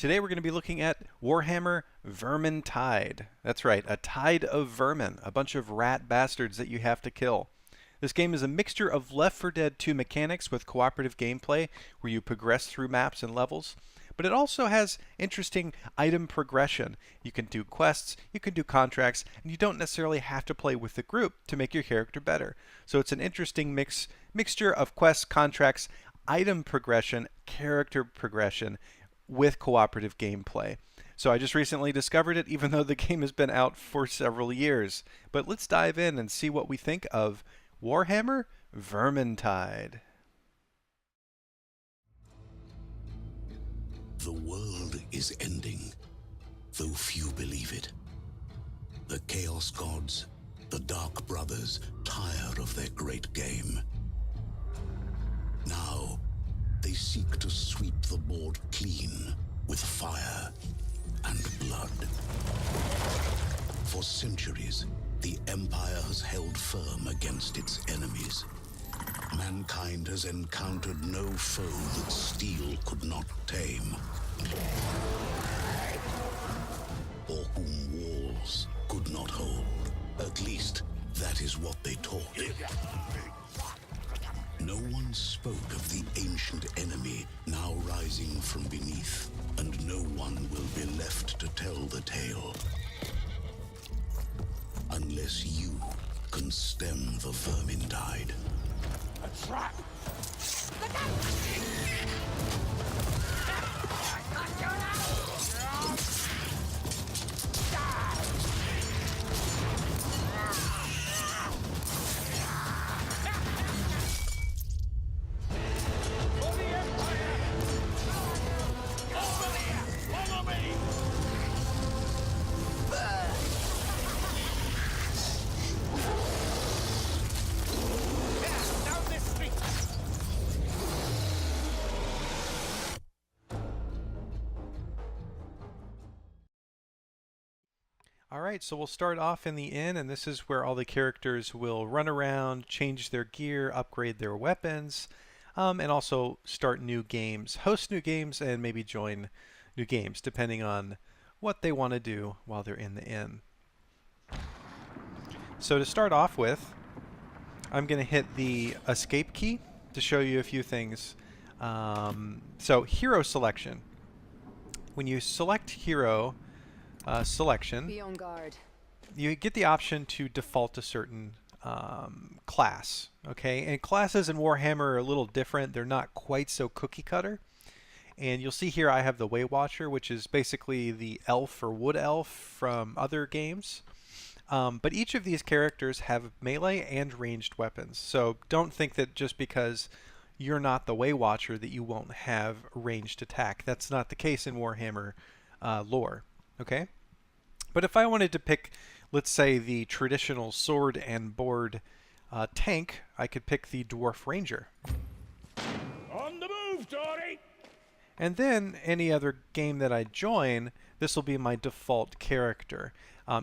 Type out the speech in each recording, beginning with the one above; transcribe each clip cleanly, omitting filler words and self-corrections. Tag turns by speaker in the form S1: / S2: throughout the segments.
S1: Today we're going to be looking at Warhammer Vermintide. That's right, a tide of vermin, a bunch of rat bastards that you have to kill. This game is a mixture of Left 4 Dead 2 mechanics with cooperative gameplay where you progress through maps and levels, but it also has interesting item progression. You can do quests, you can do contracts, and you don't necessarily have to play with the group to make your character better. So it's an interesting mixture of quests, contracts, item progression, character progression, with cooperative gameplay. So I just recently discovered it, even though the game has been out for several years. But let's dive in and see what we think of Warhammer Vermintide.
S2: The world is ending, though few believe it. The Chaos Gods, the Dark Brothers, tire of their great game. Now, they seek to sweep the board clean with fire and blood. For centuries, the Empire has held firm against its enemies. Mankind has encountered no foe that steel could not tame, or whom walls could not hold. At least, that is what they taught. No one spoke of the ancient enemy now rising from beneath, and no one will be left to tell the tale. Unless you can stem the Vermintide. A trap!
S1: Alright, so we'll start off in the inn, and this is where all the characters will run around, change their gear, upgrade their weapons, and also start new games, host new games, and maybe join new games, depending on what they want to do while they're in the inn. So to start off with, I'm going to hit the escape key to show you a few things. So hero selection. When you select hero selection,
S3: be on guard.
S1: You get the option to default to certain class. Okay, and classes in Warhammer are a little different. They're not quite so cookie cutter. And you'll see here I have the Way Watcher, which is basically the elf or wood elf from other games. But each of these characters have melee and ranged weapons. So don't think that just because you're not the Way Watcher that you won't have ranged attack. That's not the case in Warhammer lore. Okay? But if I wanted to pick, let's say, the traditional sword and board tank, I could pick the Dwarf Ranger.
S4: On the move, Dory!
S1: And then any other game that I join, this will be my default character.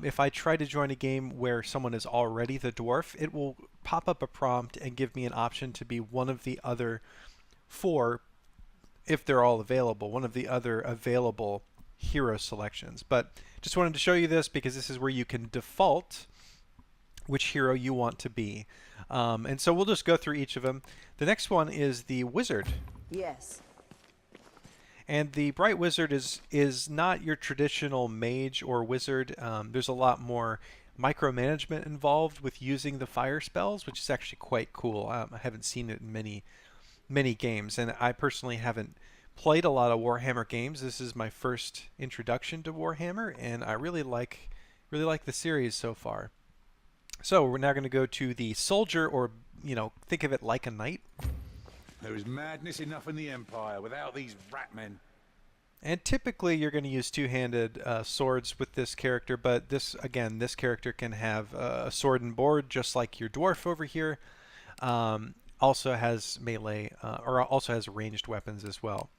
S1: If I try to join a game where someone is already the dwarf, it will pop up a prompt and give me an option to be one of the other four, if they're all available, one of the other available hero selections. But just wanted to show you this because this is where you can default which hero you want to be. And so we'll just go through each of them. The next one is the Wizard.
S3: Yes.
S1: And the Bright Wizard is not your traditional mage or wizard. There's a lot more micromanagement involved with using the fire spells, which is actually quite cool. I haven't seen it in many games, and I personally haven't played a lot of Warhammer games. This is my first introduction to Warhammer, and I really like the series so far. So we're now going to go to the Soldier, or think of it like a knight.
S4: There is madness enough in the Empire without these rat men.
S1: And typically you're going to use two-handed swords with this character, but this character can have a sword and board just like your dwarf over here. Also has melee, or also has ranged weapons as well.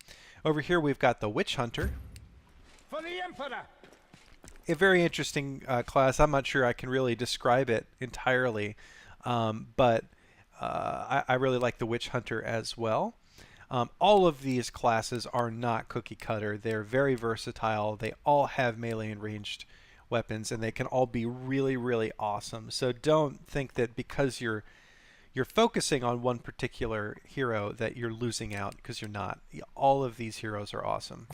S1: Over here we've got the Witch Hunter.
S4: For the Emperor!
S1: A very interesting class. I'm not sure I can really describe it entirely, but I really like the Witch Hunter as well. All of these classes are not cookie cutter. They're very versatile. They all have melee and ranged weapons, and they can all be really, really awesome. So don't think that because you're focusing on one particular hero that you're losing out, because you're not. All of these heroes are awesome.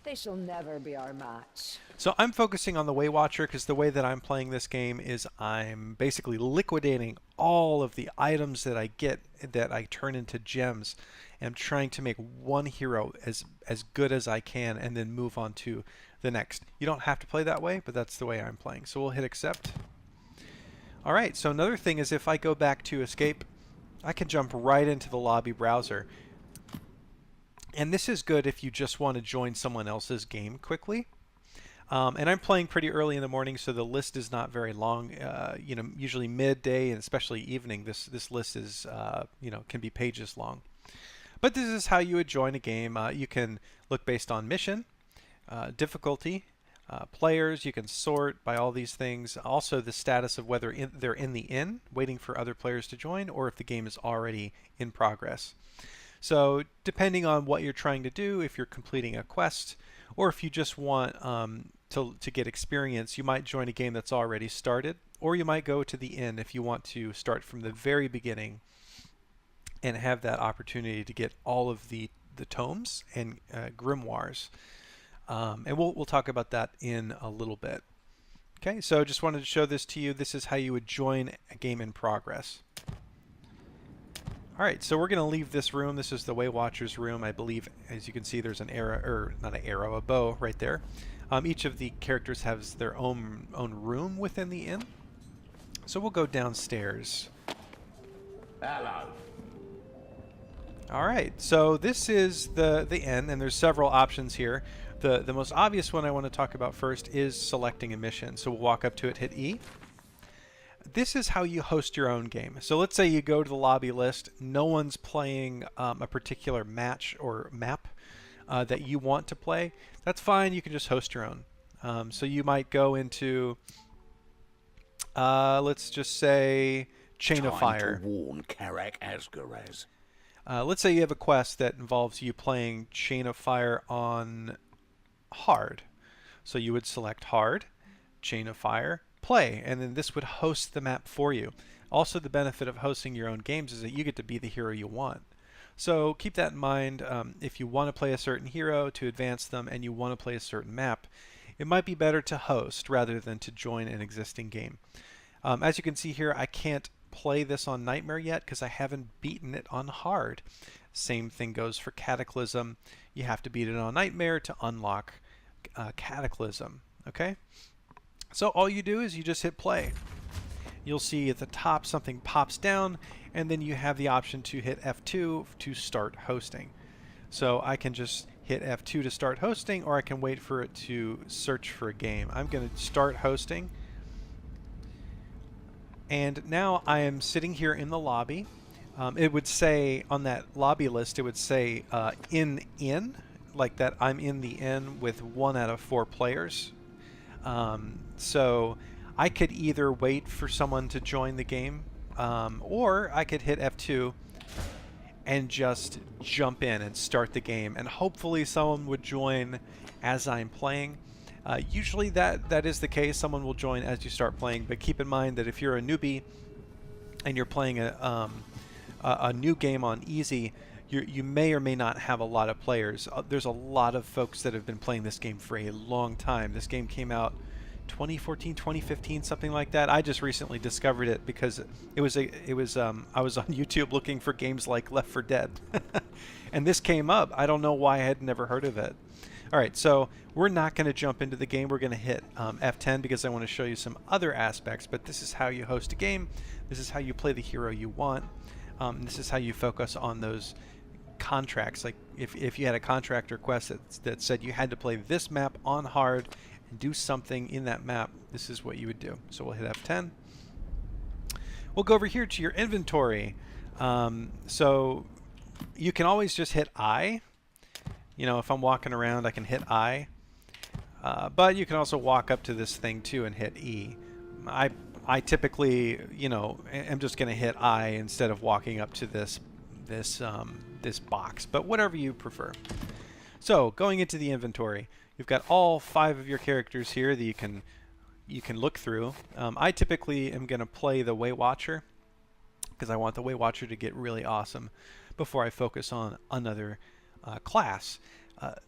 S3: They shall never be our match.
S1: So I'm focusing on the Way Watcher because the way that I'm playing this game is I'm basically liquidating all of the items that I get that I turn into gems, and I'm trying to make one hero as good as I can and then move on to the next. You don't have to play that way, but that's the way I'm playing. So we'll hit accept. Alright, so another thing is if I go back to escape, I can jump right into the lobby browser. And this is good if you just want to join someone else's game quickly. And I'm playing pretty early in the morning, so the list is not very long. You know, usually midday and especially evening, this list is you know, can be pages long. But this is how you would join a game. You can look based on mission, difficulty, players. You can sort by all these things. Also, the status of whether they're in the inn, waiting for other players to join, or if the game is already in progress. So depending on what you're trying to do, if you're completing a quest, or if you just want to get experience, you might join a game that's already started, or you might go to the inn if you want to start from the very beginning and have that opportunity to get all of the tomes and grimoires. And we'll talk about that in a little bit. Okay, so just wanted to show this to you. This is how you would join a game in progress. Alright, so we're going to leave this room. This is the Way Watcher's room. I believe, as you can see, there's an arrow, or not an arrow, a bow right there. Each of the characters has their own room within the inn. So we'll go downstairs.
S5: Hello.
S1: Alright, so this is the inn, and there's several options here. The most obvious one I want to talk about first is selecting a mission. So we'll walk up to it, hit E. This is how you host your own game. So let's say you go to the lobby list, no one's playing a particular match or map that you want to play. That's fine, you can just host your own. So you might go into, let's just say, Chain of Fire.
S5: Time to warn Karak Asgaraz.
S1: Let's say you have a quest that involves you playing Chain of Fire on hard. So you would select hard, Chain of Fire, play, and then this would host the map for you. Also, the benefit of hosting your own games is that you get to be the hero you want. So keep that in mind. If you want to play a certain hero to advance them and you want to play a certain map, it might be better to host rather than to join an existing game. As you can see here, I can't play this on Nightmare yet because I haven't beaten it on hard. Same thing goes for Cataclysm. You have to beat it on Nightmare to unlock Cataclysm. Okay? So all you do is you just hit play. You'll see at the top something pops down, and then you have the option to hit F2 to start hosting. So I can just hit F2 to start hosting, or I can wait for it to search for a game. I'm going to start hosting. And now I am sitting here in the lobby. It would say on that lobby list, it would say in, like that I'm in the inn with 1 out of 4 players. So I could either wait for someone to join the game, or I could hit F2 and just jump in and start the game, and hopefully someone would join as I'm playing. Usually that is the case. Someone will join as you start playing, but keep in mind that if you're a newbie and you're playing a new game on easy, you may or may not have a lot of players. There's a lot of folks that have been playing this game for a long time. This game came out 2014, 2015, something like that. I just recently discovered it because I was on YouTube looking for games like Left 4 Dead, and this came up. I don't know why I had never heard of it. All right, so we're not going to jump into the game. We're going to hit F10 because I want to show you some other aspects. But this is how you host a game. This is how you play the hero you want. This is how you focus on those contracts. Like if you had a contract request that said you had to play this map on hard and do something in that map, this is what you would do. So we'll hit F10. We'll go over here to your inventory. So you can always just hit I. You know, if I'm walking around, I can hit I. But you can also walk up to this thing too and hit E. I typically, you know, am just going to hit I instead of walking up to this this box, but whatever you prefer. So going into the inventory, you've got all 5 of your characters here that you can look through. I typically am going to play the Way Watcher because I want the Way Watcher to get really awesome before I focus on another class.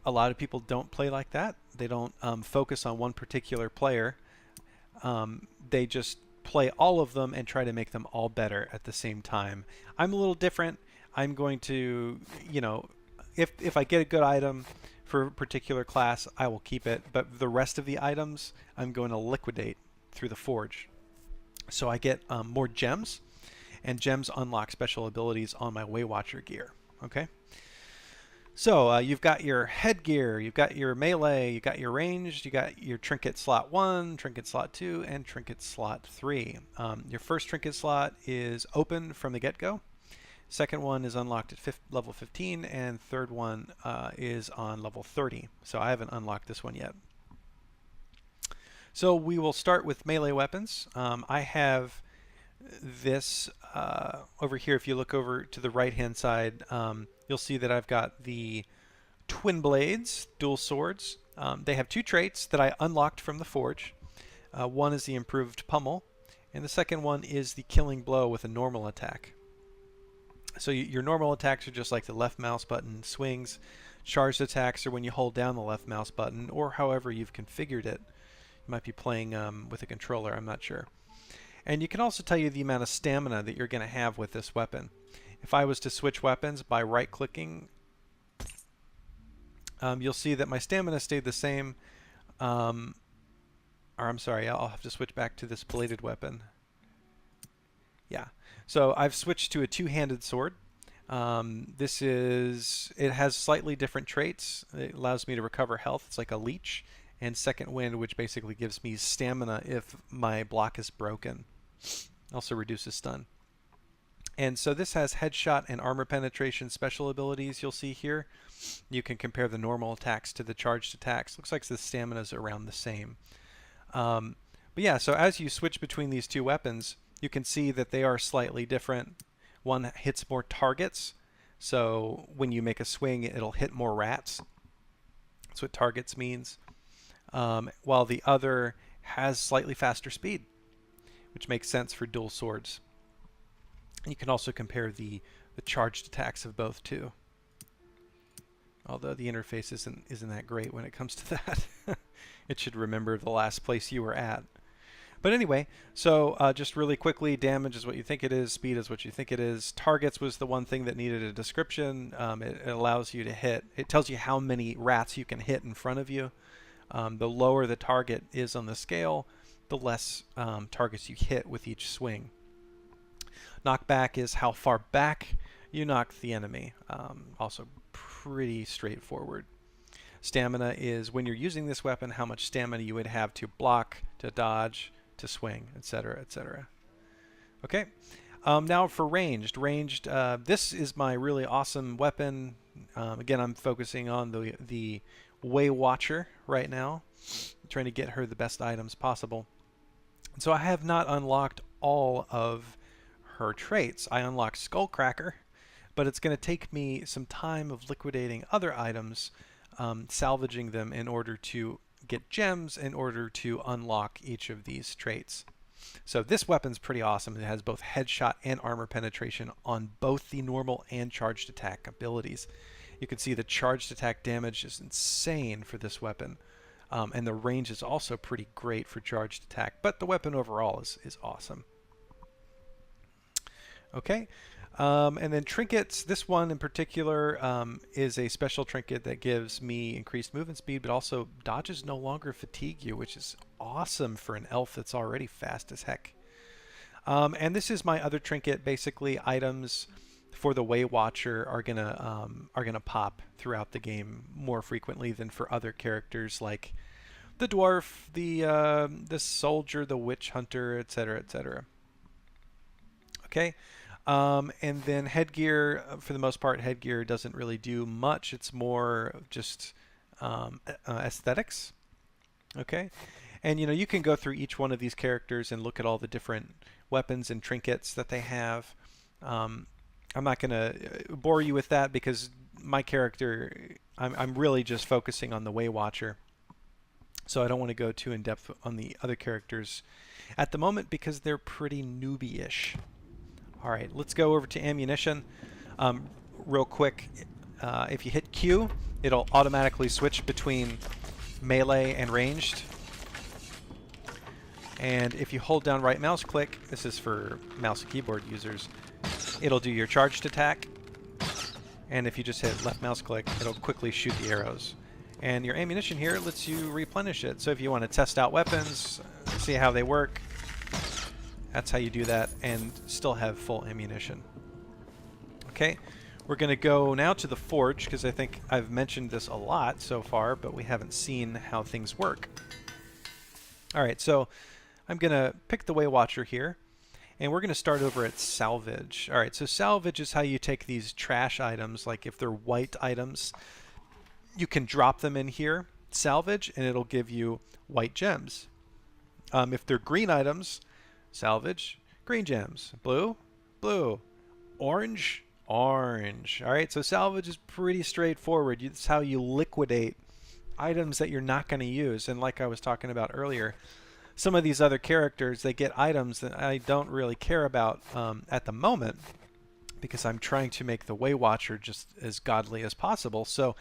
S1: A lot of people don't play like that. They don't focus on one particular player. They just play all of them and try to make them all better at the same time. I'm a little different. I'm going to, you know, if I get a good item for a particular class, I will keep it. But the rest of the items, I'm going to liquidate through the forge. So I get more gems, and gems unlock special abilities on my Way Watcher gear. Okay. So you've got your headgear, you've got your melee, you've got your ranged, you got your trinket slot 1, trinket slot 2, and trinket slot 3. Your first trinket slot is open from the get-go. Second one is unlocked at level 15, and third one is on level 30. So I haven't unlocked this one yet. So we will start with melee weapons. I have this over here. If you look over to the right-hand side, you'll see that I've got the Twin Blades, dual swords. They have 2 traits that I unlocked from the forge. One is the improved pummel, and the second one is the killing blow with a normal attack. So your normal attacks are just like the left mouse button swings. Charged attacks are when you hold down the left mouse button, or however you've configured it. You might be playing with a controller, I'm not sure. And you can also tell you the amount of stamina that you're going to have with this weapon. If I was to switch weapons by right-clicking, you'll see that my stamina stayed the same. Or I'm sorry, I'll have to switch back to this bladed weapon. Yeah. So I've switched to a 2-handed sword. It has slightly different traits. It allows me to recover health. It's like a leech. And Second Wind, which basically gives me stamina if my block is broken. Also reduces stun. And so this has headshot and armor penetration special abilities you'll see here. You can compare the normal attacks to the charged attacks. Looks like the stamina is around the same. But yeah, so as you switch between these 2 weapons, you can see that they are slightly different. One hits more targets, so when you make a swing, it'll hit more rats. That's what targets means. While the other has slightly faster speed, which makes sense for dual swords. You can also compare the charged attacks of both too. Although the interface isn't that great when it comes to that. It should remember the last place you were at. But anyway, so just really quickly, damage is what you think it is, speed is what you think it is. Targets was the one thing that needed a description. It allows you to hit. It tells you how many rats you can hit in front of you. The lower the target is on the scale, the less targets you hit with each swing. Knockback is how far back you knock the enemy. Also pretty straightforward. Stamina is when you're using this weapon, how much stamina you would have to block, to dodge, to swing, etc., etc. Okay, now for ranged. This is my really awesome weapon. Again, I'm focusing on the Way Watcher right now. I'm trying to get her the best items possible. So I have not unlocked all of her traits. I unlocked Skullcracker, but it's going to take me some time of liquidating other items, salvaging them in order to get gems in order to unlock each of these traits. So this weapon's pretty awesome. It has both headshot and armor penetration on both the normal and charged attack abilities. You can see the charged attack damage is insane for this weapon. And the range is also pretty great for charged attack, but the weapon overall is awesome. Okay, and then trinkets. This one in particular is a special trinket that gives me increased movement speed, but also dodges no longer fatigue you, which is awesome for an elf that's already fast as heck. And this is my other trinket. Basically, items for the Way Watcher are gonna pop throughout the game more frequently than for other characters like the dwarf, the soldier, the witch hunter, etc., etc. Okay, and then headgear. For the most part, headgear doesn't really do much. It's more just aesthetics. Okay, and you can go through each one of these characters and look at all the different weapons and trinkets that they have. I'm not going to bore you with that because my character, I'm really just focusing on the Way Watcher. So I don't want to go too in depth on the other characters at the moment because they're pretty newbie-ish. All right, let's go over to ammunition. Real quick, if you hit Q, it'll automatically switch between melee and ranged. And if you hold down right mouse click, this is for mouse and keyboard users, it'll do your charged attack. And if you just hit left mouse click, it'll quickly shoot the arrows. And your ammunition here lets you replenish it. So if you want to test out weapons, see how they work, that's how you do that and still have full ammunition. Okay, we're going to go now to the forge because I think I've mentioned this a lot so far, but we haven't seen how things work. All right, so I'm going to pick the Way Watcher here, and we're going to start over at salvage. All right, so salvage is how you take these trash items, like if they're white items, you can drop them in here, salvage, and it'll give you white gems. If they're green items, salvage, green gems. Blue, blue. Orange, orange. All right, so salvage is pretty straightforward. It's how you liquidate items that you're not going to use. And like I was talking about earlier, some of these other characters, they get items that I don't really care about at the moment because I'm trying to make the Way Watcher just as godly as possible. So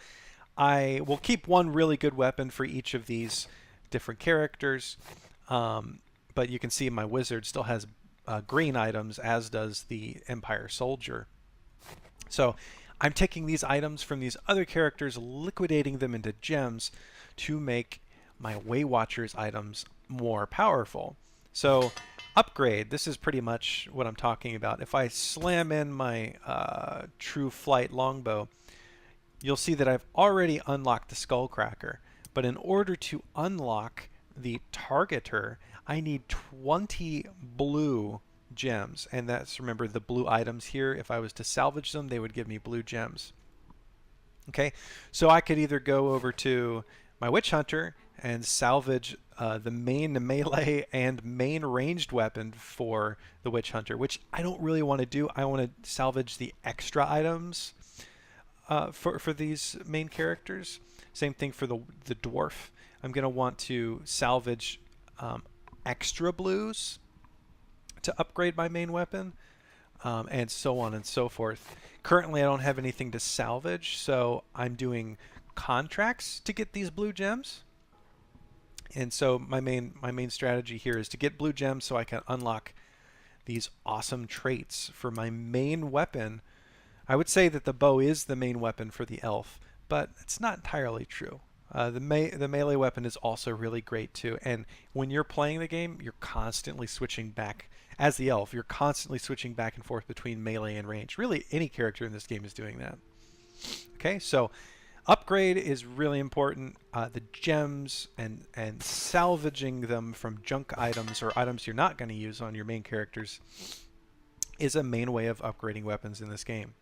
S1: I will keep one really good weapon for each of these different characters. But you can see my wizard still has green items, as does the Empire Soldier. So I'm taking these items from these other characters, liquidating them into gems to make my Way Watcher's items more powerful. So upgrade, this is pretty much what I'm talking about. If I slam in my True Flight longbow, you'll see that I've already unlocked the Skullcracker. But in order to unlock the Targeter, I need 20 blue gems. And that's, remember, the blue items here. If I was to salvage them, they would give me blue gems. Okay, so I could either go over to my Witch Hunter and salvage the main melee and main ranged weapon for the Witch Hunter, which I don't really want to do. I want to salvage the extra items for these main characters. Same thing for the dwarf. I'm going to want to salvage extra blues to upgrade my main weapon, and so on and so forth. Currently, I don't have anything to salvage, so I'm doing contracts to get these blue gems. And so my main strategy here is to get blue gems so I can unlock these awesome traits for my main weapon. I would say that the bow is the main weapon for the elf, but it's not entirely true. The melee weapon is also really great too, and when you're playing the game, you're constantly switching back. As the elf, you're constantly switching back and forth between melee and range. Really, any character in this game is doing that. Okay, so upgrade is really important. The gems and salvaging them from junk items or items you're not going to use on your main characters is a main way of upgrading weapons in this game.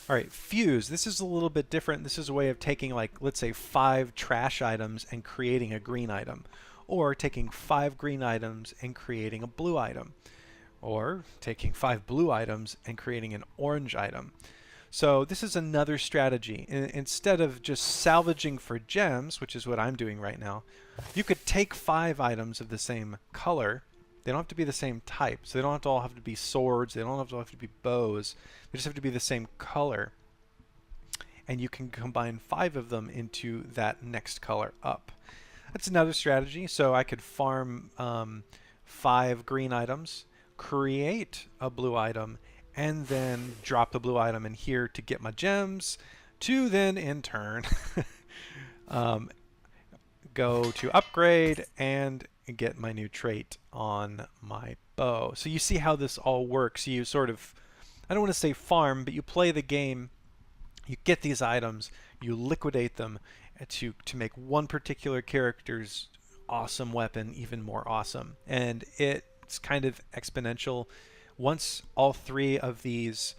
S1: All right, fuse. This is a little bit different. This is a way of taking, like, let's say 5 trash items and creating a green item, or taking 5 green items and creating a blue item, or taking 5 blue items and creating an orange item. So this is another strategy. Instead of just salvaging for gems, which is what I'm doing right now, you could take 5 items of the same color. They don't have to be the same type, so they don't all have to be swords, they don't all have to be bows, they just have to be the same color. And you can combine 5 of them into that next color up. That's another strategy. So I could farm 5 green items, create a blue item, and then drop the blue item in here to get my gems, to then in turn go to upgrade and get my new trait on my bow. So you see how this all works. You sort of, I don't want to say farm, but you play the game, you get these items, you liquidate them to make one particular character's awesome weapon even more awesome. And it's kind of exponential. Once all 3 of these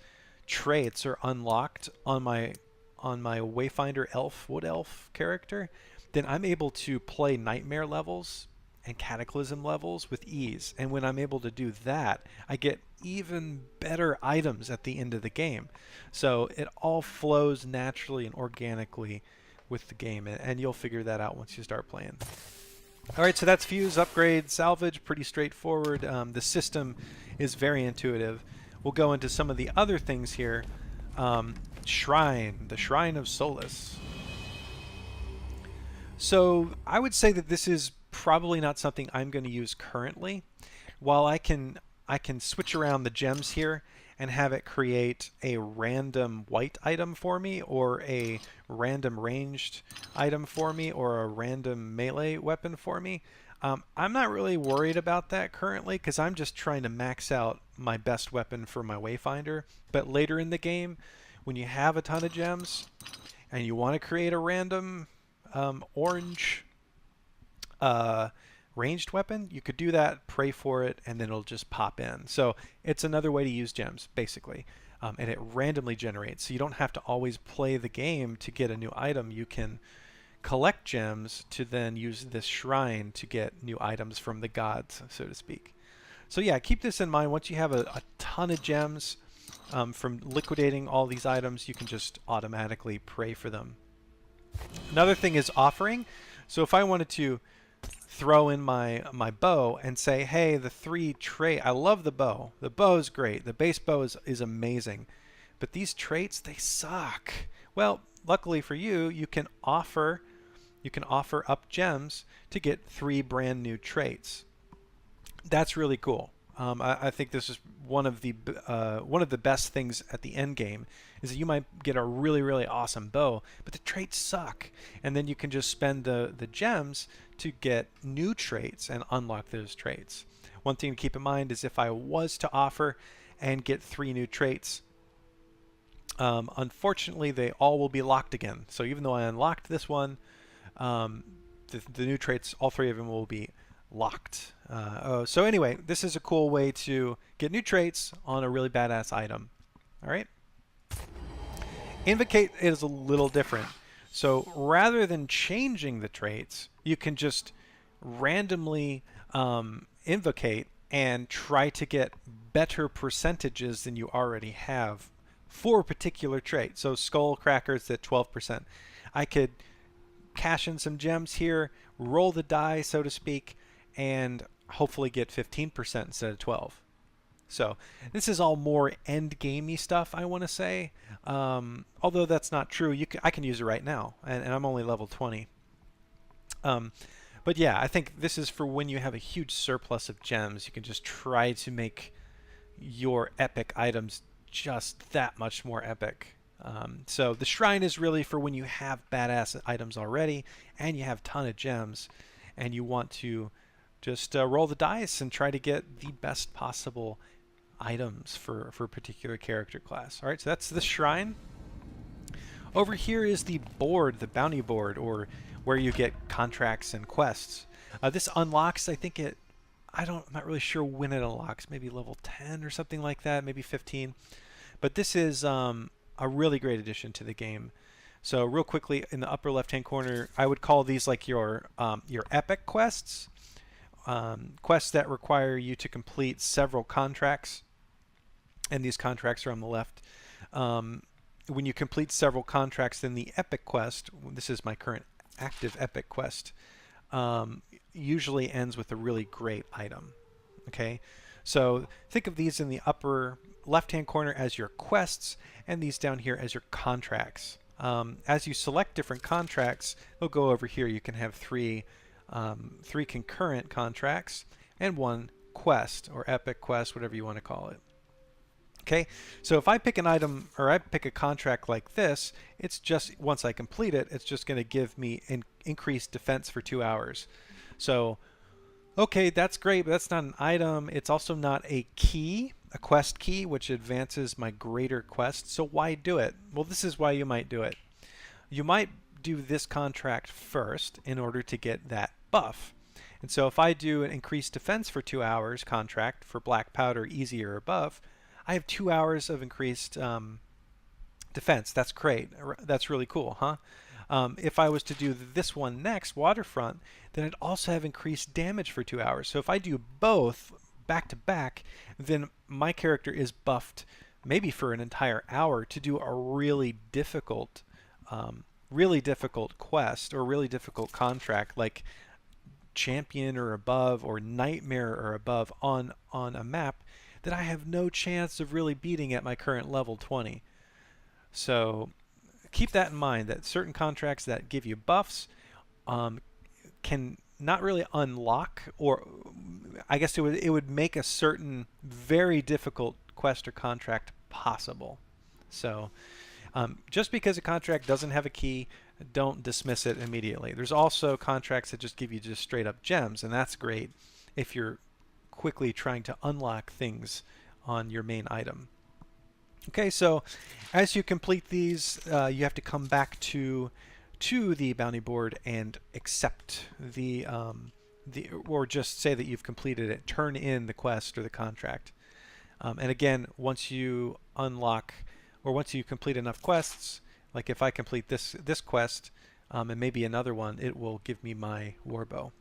S1: traits are unlocked on my Wayfinder elf, wood elf character, then I'm able to play nightmare levels and Cataclysm levels with ease. And when I'm able to do that, I get even better items at the end of the game. So it all flows naturally and organically with the game, and you'll figure that out once you start playing. All right, so that's fuse, upgrade, salvage, pretty straightforward. The system is very intuitive. We'll go into some of the other things here. Shrine, the Shrine of Solace. So I would say that this is probably not something I'm going to use currently. While I can switch around the gems here and have it create a random white item for me, or a random ranged item for me, or a random melee weapon for me. I'm not really worried about that currently, because I'm just trying to max out my best weapon for my Wayfinder. But later in the game, when you have a ton of gems and you want to create a random orange ranged weapon, you could do that, pray for it, and then it'll just pop in. So it's another way to use gems, basically. And it randomly generates. So you don't have to always play the game to get a new item. You can collect gems to then use this shrine to get new items from the gods, so to speak. So yeah, keep this in mind. Once you have a ton of gems from liquidating all these items, you can just automatically pray for them. Another thing is offering. So if I wanted to throw in my bow and say, hey, the 3 trait, I love the bow. The bow is great. The base bow is amazing. But these traits, they suck. Well, luckily for you, you can offer up gems to get 3 brand new traits. That's really cool. I think this is one of the best things at the end game, is that you might get a really, really awesome bow, but the traits suck. And then you can just spend the gems to get new traits and unlock those traits. One thing to keep in mind is if I was to offer and get 3 new traits, unfortunately they all will be locked again. So even though I unlocked this one, the new traits, all 3 of them will be locked. So anyway, this is a cool way to get new traits on a really badass item. All right. Invocate is a little different. So rather than changing the traits, you can just randomly invocate and try to get better percentages than you already have for a particular trait. So Skull Cracker's at 12%. I could cash in some gems here, roll the die, so to speak, and hopefully get 15% instead of 12. So this is all more end gamey stuff, I want to say. Although that's not true. I can use it right now, and I'm only level 20. But yeah, I think this is for when you have a huge surplus of gems. You can just try to make your epic items just that much more epic. So the shrine is really for when you have badass items already and you have a ton of gems and you want to just roll the dice and try to get the best possible items for a particular character class. All right, so that's the shrine. Over here is the board, the bounty board, or where you get contracts and quests. This unlocks, I think I'm not really sure when it unlocks, maybe level 10 or something like that, maybe 15. But this is a really great addition to the game. So real quickly, in the upper left-hand corner, I would call these like your epic quests. Quests that require you to complete several contracts, and these contracts are on the left. When you complete several contracts, then the epic quest, this is my current active epic quest, usually ends with a really great item. Okay, so think of these in the upper left-hand corner as your quests, and these down here as your contracts. As you select different contracts, they'll go over here. You can have three concurrent contracts and 1 quest or epic quest, whatever you want to call it. Okay, so if I pick an item or I pick a contract like this, it's just, once I complete it, it's just going to give me an increased defense for 2 hours. So, okay, that's great, but that's not an item. It's also not a key, a quest key, which advances my greater quest. So why do it? Well, this is why you might do it. You might do this contract first in order to get that buff. And so if I do an increased defense for 2 hours contract for black powder easy or above, I have 2 hours of increased defense. That's great. That's really cool, huh? If I was to do this one next, Waterfront, then I'd also have increased damage for 2 hours. So if I do both back to back, then my character is buffed maybe for an entire hour to do a really difficult quest or really difficult contract like Champion or above or Nightmare or above on a map that I have no chance of really beating at my current level 20. So keep that in mind, that certain contracts that give you buffs can not really unlock, or I guess it would make a certain very difficult quest or contract possible. So just because a contract doesn't have a key, don't dismiss it immediately. There's also contracts that just give you just straight up gems, and that's great if you're quickly trying to unlock things on your main item. Okay, so as you complete these, you have to come back to the bounty board and accept or just say that you've completed it, turn in the quest or the contract. And again, once you unlock or once you complete enough quests, like if I complete this quest and maybe another one, it will give me my warbow.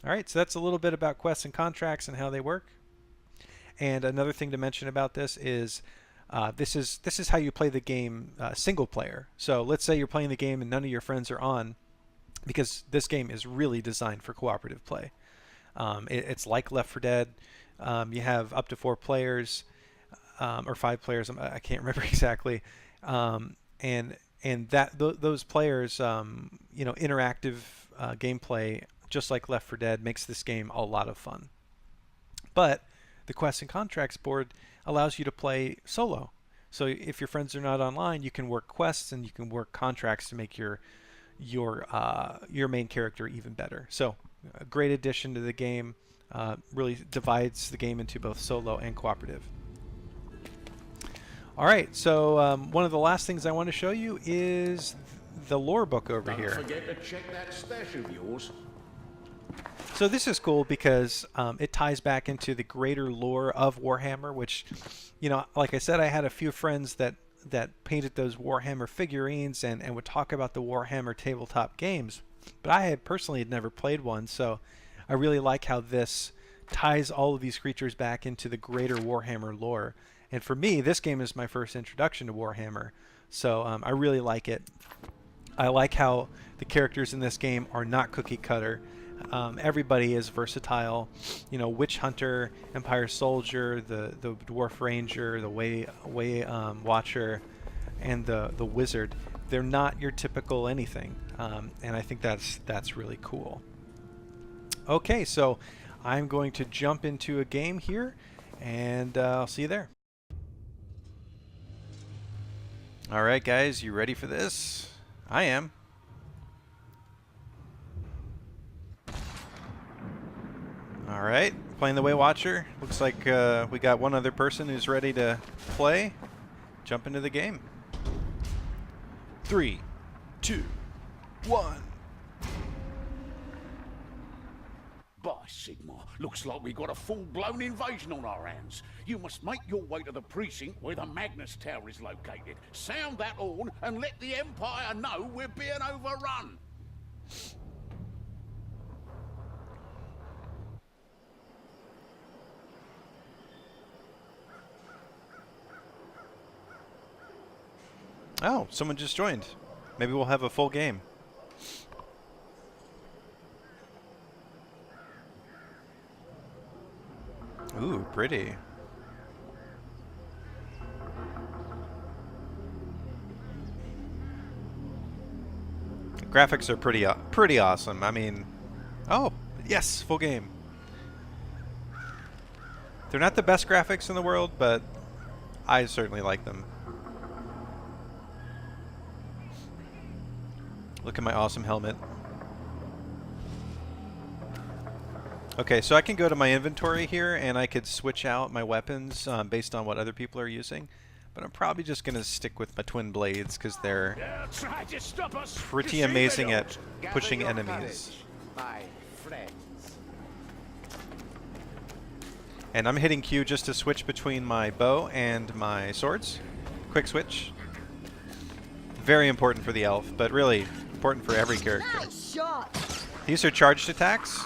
S1: All right, so that's a little bit about quests and contracts and how they work. And another thing to mention about this is this is how you play the game single player. So let's say you're playing the game and none of your friends are on, because this game is really designed for cooperative play. It's like Left 4 Dead. You have up to 4 players or 5 players. I can't remember exactly. And those players, interactive gameplay, just like Left 4 Dead, makes this game a lot of fun. But the quests and contracts board allows you to play solo. So if your friends are not online, you can work quests and you can work contracts to make your main character even better. So a great addition to the game. Really divides the game into both solo and cooperative. All right, so one of the last things I want to show you is the lore book over here.
S5: Don't forget to check that stash of yours.
S1: So this is cool because it ties back into the greater lore of Warhammer, which, like I said, I had a few friends that painted those Warhammer figurines and would talk about the Warhammer tabletop games, but I had personally never played one, so I really like how this ties all of these creatures back into the greater Warhammer lore. And for me, this game is my first introduction to Warhammer, so I really like it. I like how the characters in this game are not cookie cutter. Everybody is versatile. Witch Hunter, Empire Soldier, the Dwarf Ranger, the Way Watcher, and the Wizard. They're not your typical anything, and I think that's really cool. Okay, so I'm going to jump into a game here, and I'll see you there. All right, guys, you ready for this? I am. All right, playing the Way Watcher. Looks like we got one other person who's ready to play. Jump into the game. 3, 2, 1.
S5: By Sigmar, looks like we got a full-blown invasion on our hands. You must make your way to the precinct where the Magnus Tower is located. Sound that horn and let the Empire know we're being overrun.
S1: Oh, someone just joined. Maybe we'll have a full game. Ooh, pretty. Graphics are pretty awesome. I mean, oh, yes, full game. They're not the best graphics in the world, but I certainly like them. Look at my awesome helmet. Okay, so I can go to my inventory here and I could switch out my weapons based on what other people are using. But I'm probably just going to stick with my twin blades because they're pretty amazing at pushing enemies.
S6: My friends.
S1: And I'm hitting Q just to switch between my bow and my swords. Quick switch. Very important for the elf, but really important for every character.
S3: Nice shot.
S1: These are charged attacks,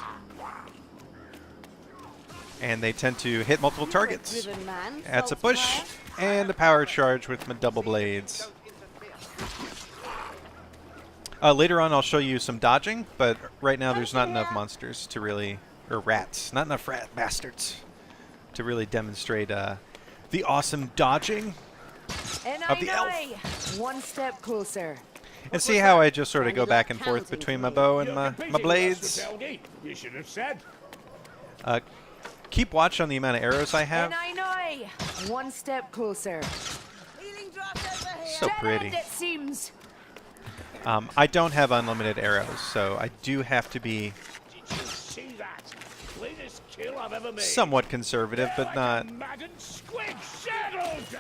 S1: and they tend to hit multiple targets.
S3: Driven man,
S1: That's a
S3: salt
S1: push,
S3: fire.
S1: and a power charge with my double blades. Later on, I'll show you some dodging, but right now there's not enough monsters to really, or rats, not enough rat bastards to really demonstrate the awesome dodging of the elf.
S3: One step closer.
S1: And see how I just sort of go back and forth between my bow and my blades?
S4: You should have said.
S1: Keep watch on the amount of arrows I have.
S3: One step closer.
S1: So pretty.
S3: It seems.
S1: I don't have unlimited arrows, so I do have to be
S4: Did you see that? Cleanest kill I've ever made.
S1: somewhat conservative, but not.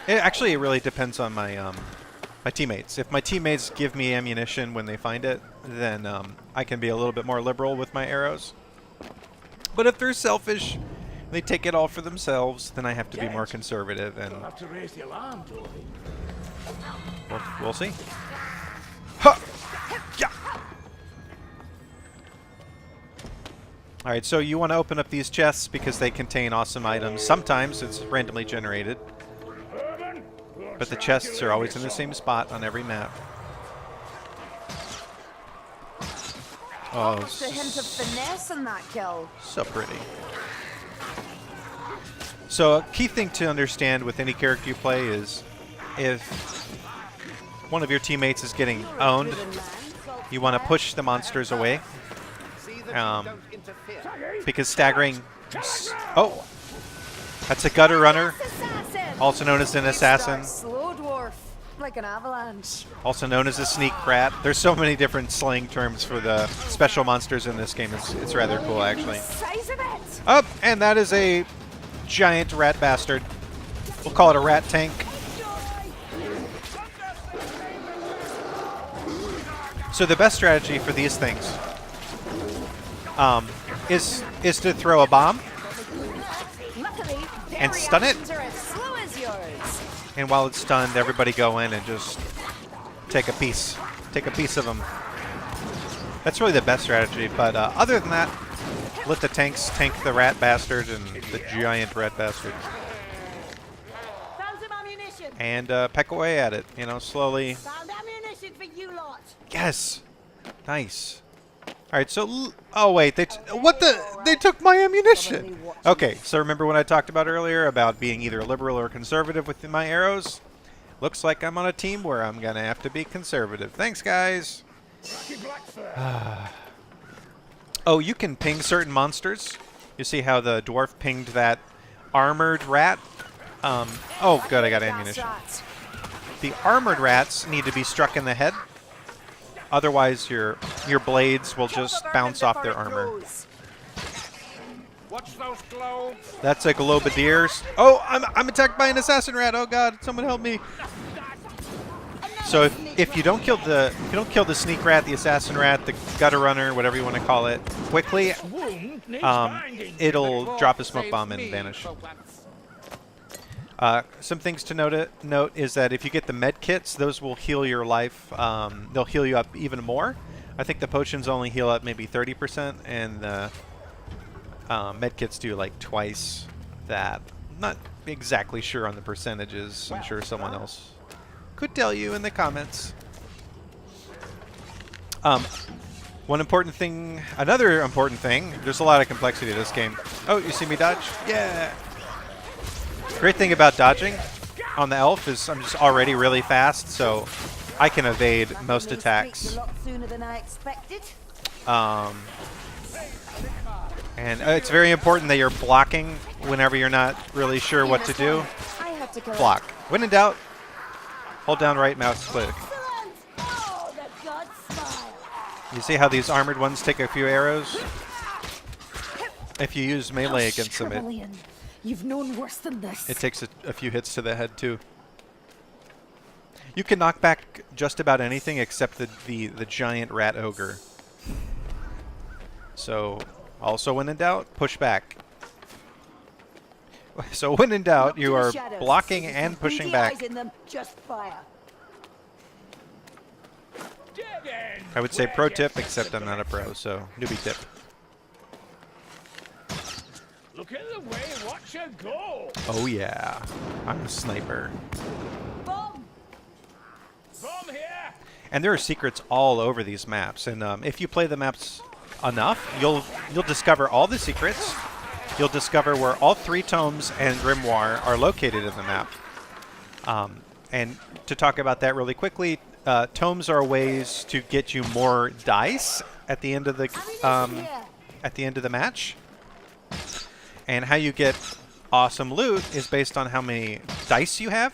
S4: It
S1: Actually, it really depends on my my teammates. If my teammates give me ammunition when they find it, then I can be a little bit more liberal with my arrows. But if they're selfish, they take it all for themselves, then I have to be more conservative, and
S4: have to raise the alarm, Dorothy.
S1: we'll see. Ha! Yeah! Alright, so you want to open up these chests because they contain awesome items. Sometimes it's randomly generated, but the chests are always in the same spot on every map. Oh,
S3: Just a hint of finesse in that kill.
S1: so pretty. So a key thing to understand with any character you play is if one of your teammates is getting owned, you want to push the monsters away. Because staggering... Oh! That's a gutter runner, also known as an assassin,
S3: Slow dwarf, like an avalanche.
S1: also known as a sneak rat. There's so many different slang terms for the special monsters in this game. It's rather cool, actually.
S3: Size of it.
S1: Up, and that is a giant rat bastard. We'll call it a rat tank. So the best strategy for these things is to throw a bomb
S3: Luckily,
S1: and stun it.
S3: are as slow as yours.
S1: And while it's stunned, everybody go in and just take a piece of them. That's really the best strategy. But other than that, let the tanks tank the rat bastard and the giant rat bastard,
S3: Found some ammunition.
S1: and peck away at it. You know, slowly.
S3: Found ammunition for you lot.
S1: Yes, nice. All right, so oh wait, they took my ammunition. Okay, so remember when I talked about earlier about being either liberal or conservative with my arrows? Looks like I'm on a team where I'm gonna have to be conservative. Thanks, guys. Oh, you can ping certain monsters. You see how the dwarf pinged that armored rat? Oh, good, I got ammunition. The armored rats need to be struck in the head. Otherwise, your blades will just bounce off their armor.
S4: Watch those globes.
S1: That's a globadier. Oh, I'm attacked by an assassin rat. Oh God, someone help me! So if you don't kill the sneak rat, the assassin rat, the gutter runner, whatever you want to call it, quickly, it'll drop a smoke bomb and vanish. Some things to note is that if you get the med kits, those will heal your life. They'll heal you up even more. I think the potions only heal up maybe 30%, and the med kits do like twice that. I'm not exactly sure on the percentages. I'm sure someone else could tell you in the comments. One important thing, another important thing, there's a lot of complexity to this game. Oh, you see me dodge? Yeah! Great thing about dodging on the elf is I'm just already really fast, so I can evade most attacks. And it's very important that you're blocking whenever you're not really sure what to do. Block. When in doubt, hold down right mouse click. You see how these armored ones take a few arrows? If you use melee against them,
S3: You've known worse than this.
S1: it takes a few hits to the head too. You can knock back just about anything except the giant rat ogre. So, also when in doubt, push back. So when in doubt, you are blocking and pushing back.
S3: Just fire.
S4: Dead
S1: I would say pro tip, except I'm not a pro, so newbie tip.
S6: Look at the way, watch her go!
S1: Oh yeah, I'm a sniper.
S3: Bomb!
S6: From here!
S1: And there are secrets all over these maps, and if you play the maps enough, you'll discover all the secrets. You'll discover where all 3 tomes and grimoire are located in the map. And to talk about that really quickly, tomes are ways to get you more dice at the end of the match. And how you get awesome loot is based on how many dice you have.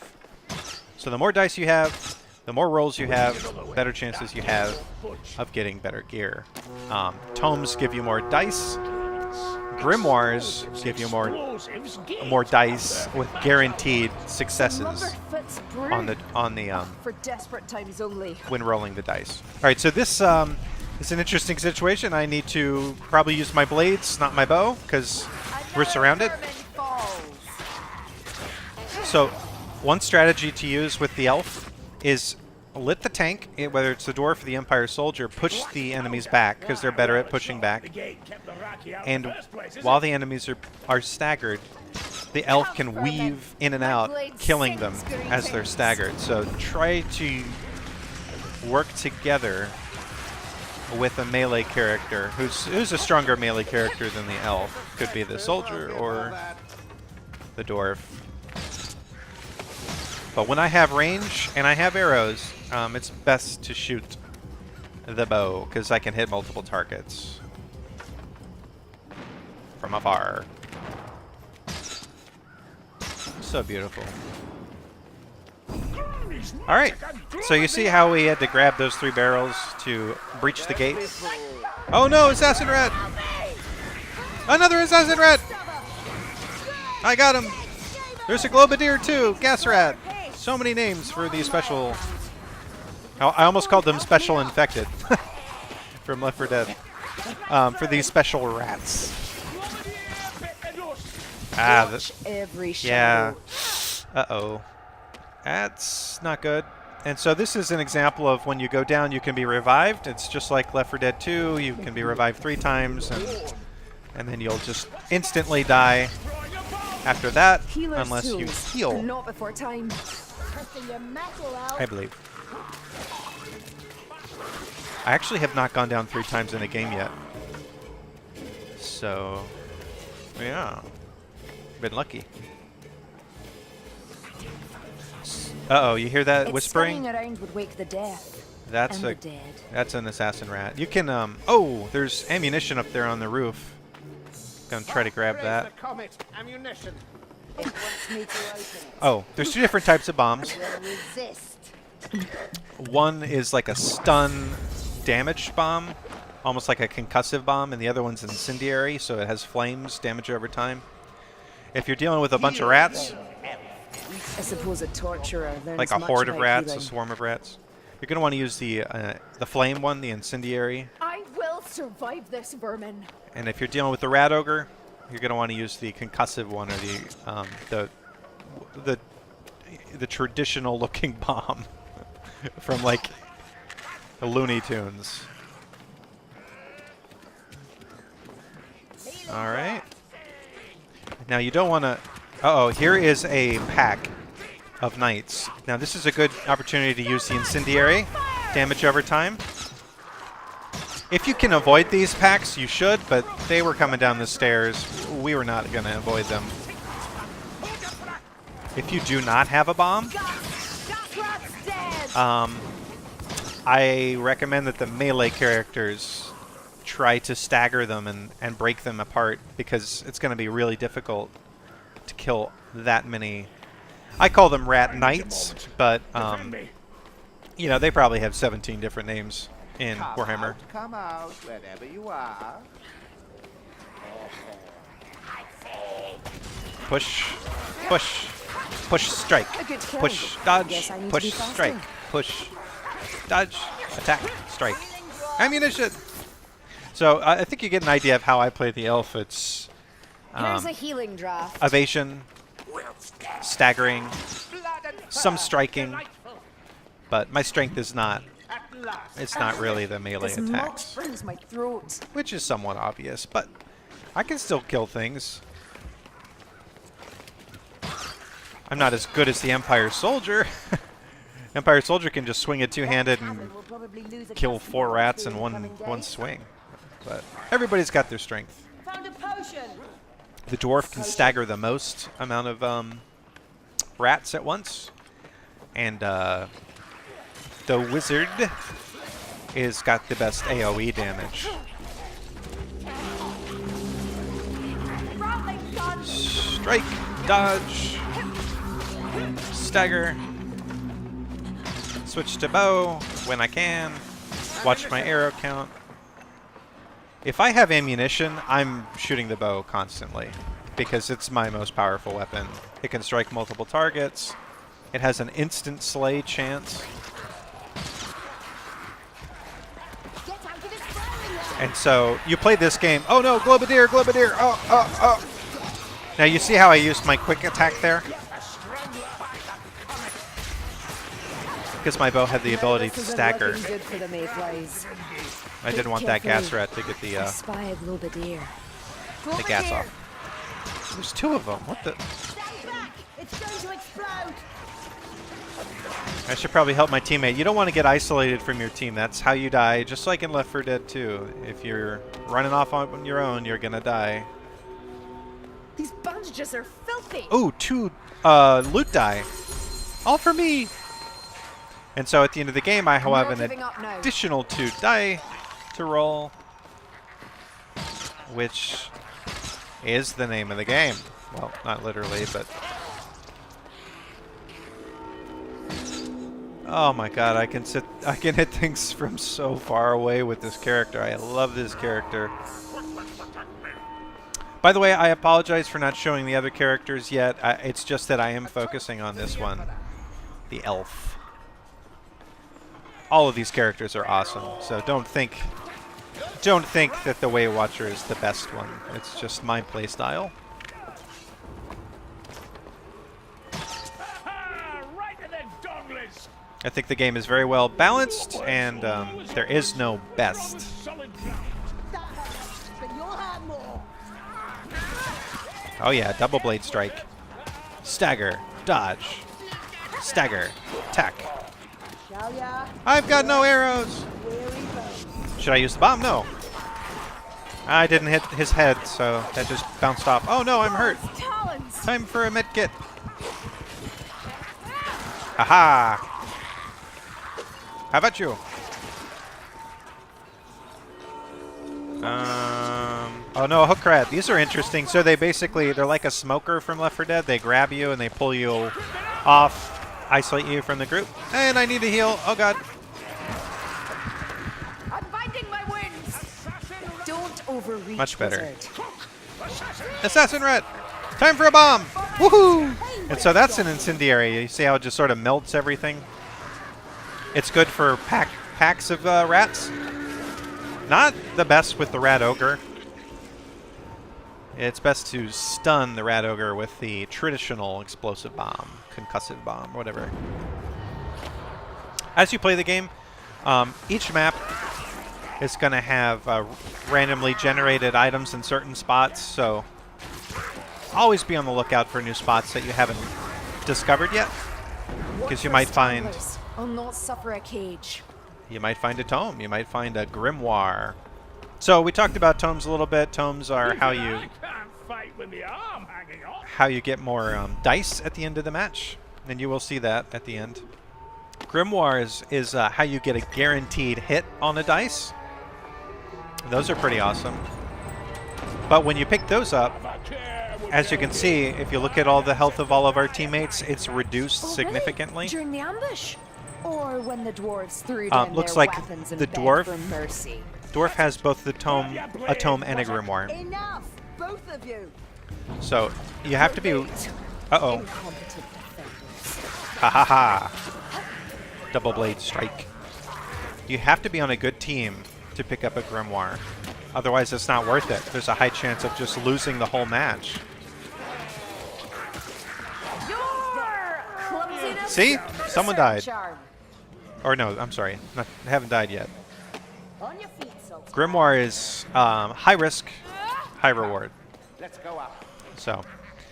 S1: So the more dice you have, the more rolls you have, better chances you have of getting better gear. Tomes give you more dice. Grimoires give you more dice with guaranteed successes on the
S3: For desperate times only.
S1: when rolling the dice. All right, so this is an interesting situation. I need to probably use my blades, not my bow, because we're surrounded. So one strategy to use with the elf is lit the tank, whether it's the dwarf or the Empire soldier, push the enemies back because they're better at pushing back. And while the enemies are staggered, the elf can weave in and out, killing them as they're staggered. So try to work together with a melee character who's a stronger melee character than the elf. Could be the soldier or the dwarf. But when I have range and I have arrows, it's best to shoot the bow because I can hit multiple targets from afar. So beautiful. Alright, so you see how we had to grab those 3 barrels to breach the gate? Oh no, assassin rat! Another assassin rat! I got him! There's a globadier too, gas rat! So many names for these special... I almost called them special infected from Left 4 Dead. For these special rats.
S3: Every
S1: yeah.
S3: shadow.
S1: Uh-oh. That's not good. And so this is an example of when you go down, you can be revived. It's just like Left 4 Dead 2. You can be revived 3 times, and then you'll just instantly die after that,
S3: Healer's
S1: unless you
S3: tools.
S1: heal,
S3: Not before time.
S1: I believe. I actually have not gone down 3 times in a game yet. So, yeah. Been lucky. Uh-oh, you hear that whispering?
S3: Around would wake the dead.
S1: That's that's an assassin rat. You can oh, there's ammunition up there on the roof. Gonna try to grab that. Oh, there's 2 different types of bombs. One is like a stun damage bomb, almost like a concussive bomb, and the other one's incendiary, so it has flames, damage over time. If you're dealing with a bunch of rats,
S3: I suppose a torturer learns
S1: like a
S3: much
S1: horde of
S3: about
S1: rats, a
S3: healing.
S1: swarm of rats, you're gonna want to use the flame one, the incendiary.
S3: I will survive this, vermin.
S1: And if you're dealing with the rat ogre, you're gonna want to use the concussive one, or the traditional looking bomb from like the Looney Tunes. All right. Now you don't want to. Uh-oh, here is a pack of knights. Now this is a good opportunity to use the incendiary, damage over time. If you can avoid these packs, you should, but they were coming down the stairs. We were not going to avoid them. If you do not have a bomb, I recommend that the melee characters try to stagger them and break them apart, because it's going to be really difficult to kill that many. I call them rat knights, but you know, they probably have 17 different names in Warhammer.
S7: Come out, wherever you are.
S1: Push, push, push, strike, push, dodge, push, strike, push, dodge, attack, strike. Ammunition! So I think you get an idea of how I play the elf. It's
S3: Here's a healing draft.
S1: evasion, staggering, some striking, but my strength is not It's not really the melee
S3: This mulch
S1: attacks,
S3: burns my throat.
S1: which is somewhat obvious, but I can still kill things. I'm not as good as the Empire Soldier. Empire Soldier can just swing it two-handed and kill 4 rats in one swing. But everybody's got their strength.
S8: Found a potion.
S1: The dwarf can stagger the most amount of rats at once. And the wizard is got the best AoE damage. Strike, dodge, stagger, switch to bow when I can, watch my arrow count. If I have ammunition, I'm shooting the bow constantly because it's my most powerful weapon. It can strike multiple targets. It has an instant slay chance. And so you play this game. Oh no, Globadier, Globadier. Oh. Now you see how I used my quick attack there? Because my bow had the ability to stagger.
S3: Good for the mayflies.
S1: I didn't want that gas rat to get the
S3: Spy a Globadier.
S1: gas off. There's 2 of them. What the?
S8: Stand back! It's going to explode!
S1: I should probably help my teammate. You don't want to get isolated from your team. That's how you die, just like in Left 4 Dead 2. If you're running off on your own, you're gonna die.
S3: These bandages are filthy.
S1: Ooh, 2 loot die. All for me. And so at the end of the game, I have an additional 2 die to roll, which is the name of the game. Well, not literally, but... Oh my god, I can hit things from so far away with this character. I love this character. By the way, I apologize for not showing the other characters yet. It's just that I am focusing on this one, the elf. All of these characters are awesome, so don't think that the Way Watcher is the best one. It's just my playstyle. I think the game is very well balanced, and there is no best. Oh yeah, double blade strike. Stagger, dodge, stagger, attack. I've got no arrows! Should I use the bomb? No. I didn't hit his head, so that just bounced off. Oh no, I'm hurt. Time for a medkit. Aha! How about you? Oh no, a hook rat. These are interesting. So they're like a smoker from Left 4 Dead. They grab you and they pull you off, isolate you from the group. And I need to heal. Oh god.
S3: I'm binding my wings. Don't overreach.
S1: Much better.
S3: Wizard.
S1: Assassin rat. Time for a bomb. Woohoo! And so that's an incendiary. You see how it just sort of melts everything? It's good for packs of rats. Not the best with the rat ogre. It's best to stun the rat ogre with the traditional explosive bomb, concussive bomb, whatever. As you play the game, each map is going to have randomly generated items in certain spots, so always be on the lookout for new spots that you haven't discovered yet, because you might find...
S3: I'll not suffer a cage.
S1: You might find a tome. You might find a grimoire. So we talked about tomes a little bit. Tomes are how you get more dice at the end of the match, and you will see that at the end. Grimoire is how you get a guaranteed hit on a dice. Those are pretty awesome. But when you pick those up, as you can see, if you look at all the health of all of our teammates, it's reduced significantly.
S3: Really? During the ambush? Or when the dwarves threw down
S1: looks
S3: their
S1: like
S3: weapons and
S1: the
S3: begged
S1: dwarf
S3: for mercy.
S1: Dwarf has both a tome and a grimoire.
S8: Enough, both of you.
S1: So you have to be. Uh-oh.
S3: Incompetent defenders.
S1: Ha ha ha. Double blade strike. You have to be on a good team to pick up a grimoire. Otherwise, it's not worth it. There's a high chance of just losing the whole match.
S3: Your clumsiness
S1: See? Someone died.
S3: charm.
S1: Or no, I'm sorry. I haven't died yet.
S8: On your feet, Sultan.
S1: Grimoire is high risk, high reward.
S7: Let's go up.
S1: So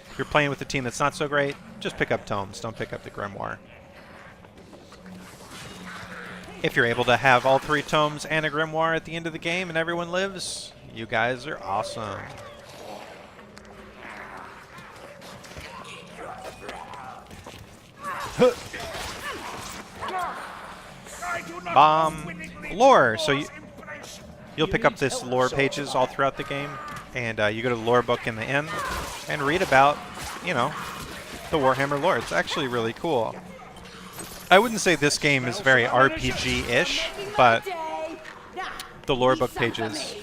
S1: if you're playing with a team that's not so great, just pick up tomes. Don't pick up the Grimoire. If you're able to have all 3 tomes and a Grimoire at the end of the game and everyone lives, you guys are awesome. Bomb. Lore. So you'll pick up this lore pages all throughout the game, and you go to the lore book in the end and read about, you know, the Warhammer lore. It's actually really cool. I wouldn't say this game is very RPG-ish, but the lore book pages...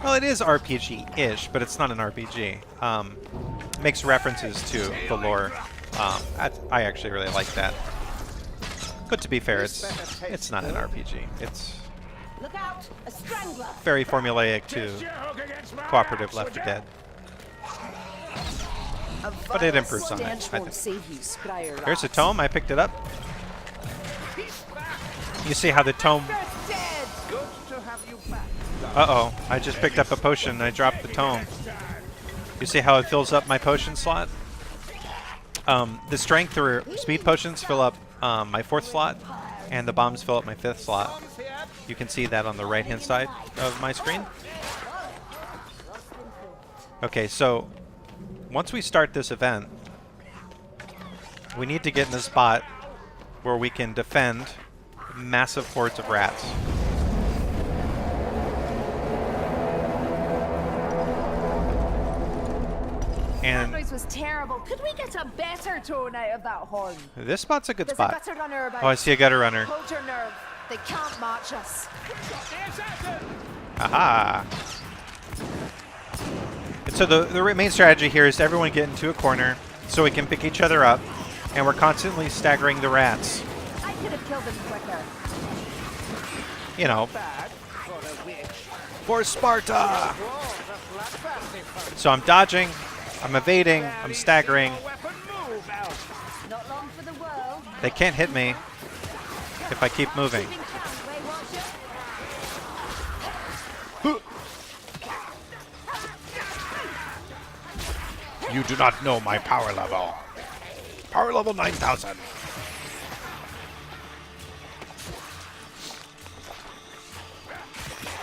S1: Well, it is RPG-ish, but it's not an RPG. Makes references to the lore. I actually really like that. But to be fair, it's not an RPG. It's
S8: Look out! A strangler!
S1: very formulaic to cooperative Left 4 Dead. But it improves on that, I think. Here's a tome. I picked it up. You see how the tome...
S7: Good to have you back.
S1: Uh-oh. I just picked up a potion and I dropped the tome. You see how it fills up my potion slot? The strength or speed potions fill up my 4th slot, and the bombs fill up my 5th slot. You can see that on the right-hand side of my screen. Okay, so once we start this event, we need to get in a spot where we can defend massive hordes of rats.
S3: That
S1: And
S3: noise was terrible. Could we get a better tone out of that horn?
S1: this spot's a good
S8: There's
S1: spot.
S8: a gutter runner about.
S1: Oh, I see a gutter runner.
S8: Hold your nerve. They can't march us.
S1: Aha! And so the main strategy here is everyone get into a corner so we can pick each other up, and we're constantly staggering the rats.
S8: I could have killed them quicker.
S1: You know, for Sparta! So I'm dodging, I'm evading, I'm staggering.
S8: Not long for the world.
S1: They can't hit me if I keep moving.
S8: Moving fast, Weight Watcher.
S2: You do not know my power level. Power level 9,000.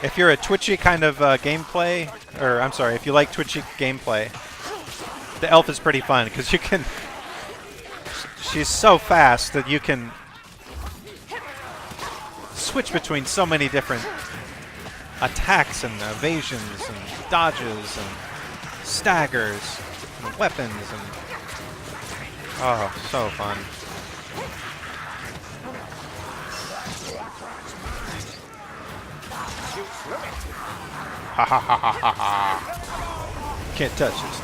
S1: If you're a twitchy kind of gameplay, or I'm sorry, if you like twitchy gameplay, the elf is pretty fun because you can. She's so fast that you can switch between so many different attacks and evasions and dodges and staggers and weapons and oh, so fun. Ha ha ha ha ha ha. Can't touch this.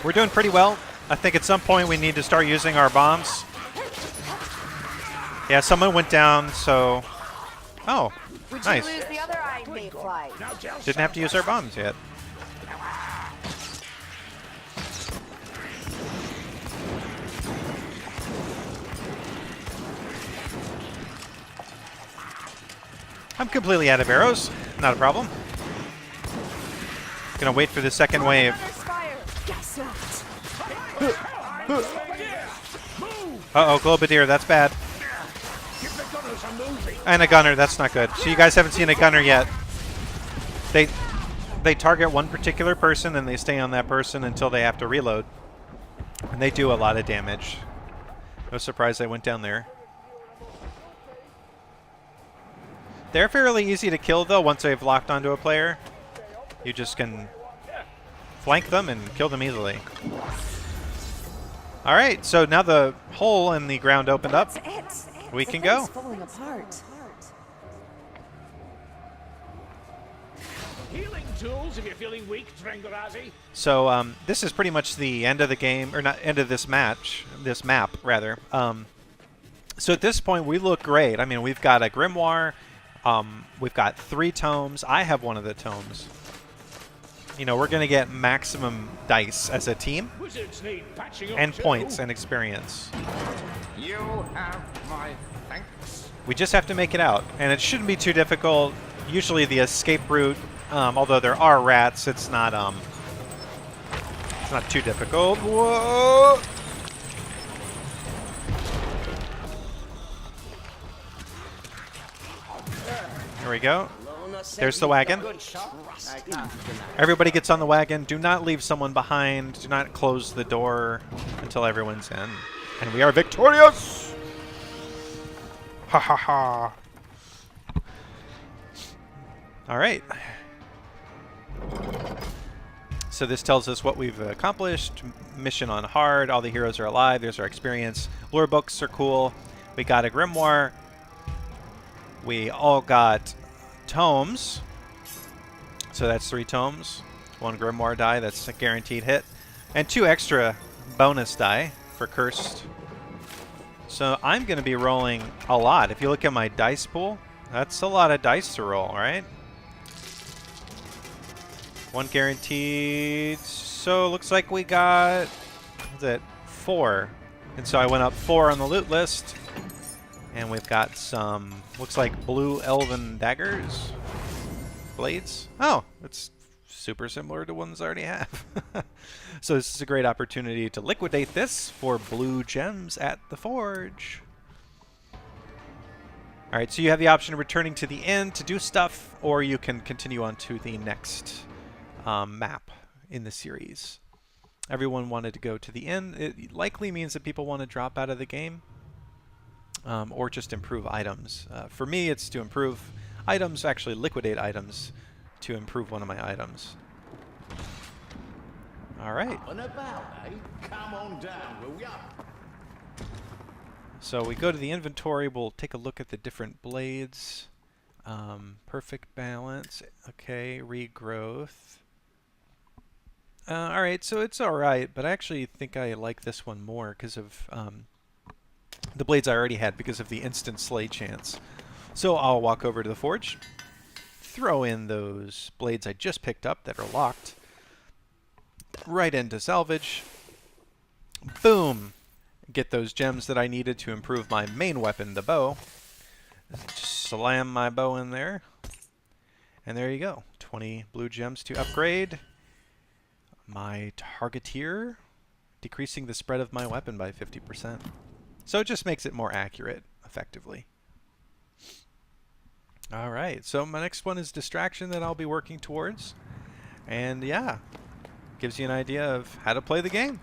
S1: We're doing pretty well. I think at some point we need to start using our bombs. Yeah, someone went down, so... Oh,
S8: Would
S1: nice.
S8: you lose the other eye, Mayfly?
S1: Didn't have to use our bombs yet. I'm completely out of arrows. Not a problem. Gonna wait for the second wave.
S8: Runner's fire. Guess what?
S1: Uh-oh, Globadier, that's bad. And a gunner, that's not good. So you guys haven't seen a gunner yet. They target one particular person and they stay on that person until they have to reload. And they do a lot of damage. No surprise they went down there. They're fairly easy to kill though once they've locked onto a player. You just can flank them and kill them easily. Alright, so now the hole in the ground opened up. We can go.
S8: Falling apart.
S6: Healing tools if you're feeling weak, Drangorazi.
S1: So this is pretty much the end of the game, or not end of this match, this map rather. So at this point we look great. I mean, we've got a Grimoire, we've got 3 tomes. I have one of the tomes. you know, we're going to get maximum dice as a team,
S6: Wizards need patching up
S1: and
S6: too.
S1: points and experience.
S7: You have my thanks.
S1: We just have to make it out, and it shouldn't be too difficult. Usually the escape route, although there are rats, it's not too difficult. Whoa! There we go. There's the wagon.
S7: Good shot. I can't deny.
S1: Everybody gets on the wagon. Do not leave someone behind. Do not close the door until everyone's in. And we are victorious! Ha ha ha. All right. So this tells us what we've accomplished. Mission on hard. All the heroes are alive. There's our experience. Lore books are cool. We got a grimoire. We all got tomes. So that's 3 tomes. 1 grimoire die. That's a guaranteed hit. And 2 extra bonus die for cursed. So I'm going to be rolling a lot. If you look at my dice pool, that's a lot of dice to roll, right? 1 guaranteed. So it looks like we got, what's it, 4. And so I went up 4 on the loot list. And we've got some, looks like blue elven daggers. Blades. Oh, it's super similar to ones I already have. So this is a great opportunity to liquidate this for blue gems at the forge. All right, so you have the option of returning to the inn to do stuff, or you can continue on to the next map in the series. Everyone wanted to go to the inn. It likely means that people want to drop out of the game, or just improve items. For me, it's to improve items, actually liquidate items to improve one of my items. All right.
S5: Up and about, eh? Come on down, will ya?
S1: So we go to the inventory. We'll take a look at the different blades. Perfect balance. Okay, regrowth. All right, so it's all right, but I actually think I like this one more because of the blades I already had because of the instant slay chance. So I'll walk over to the forge, throw in those blades I just picked up that are locked, right into salvage. Boom! Get those gems that I needed to improve my main weapon, the bow. Just slam my bow in there. And there you go. 20 blue gems to upgrade my targeteer, decreasing the spread of my weapon by 50%. So it just makes it more accurate, effectively. All right, so my next one is distraction that I'll be working towards. And yeah, gives you an idea of how to play the game.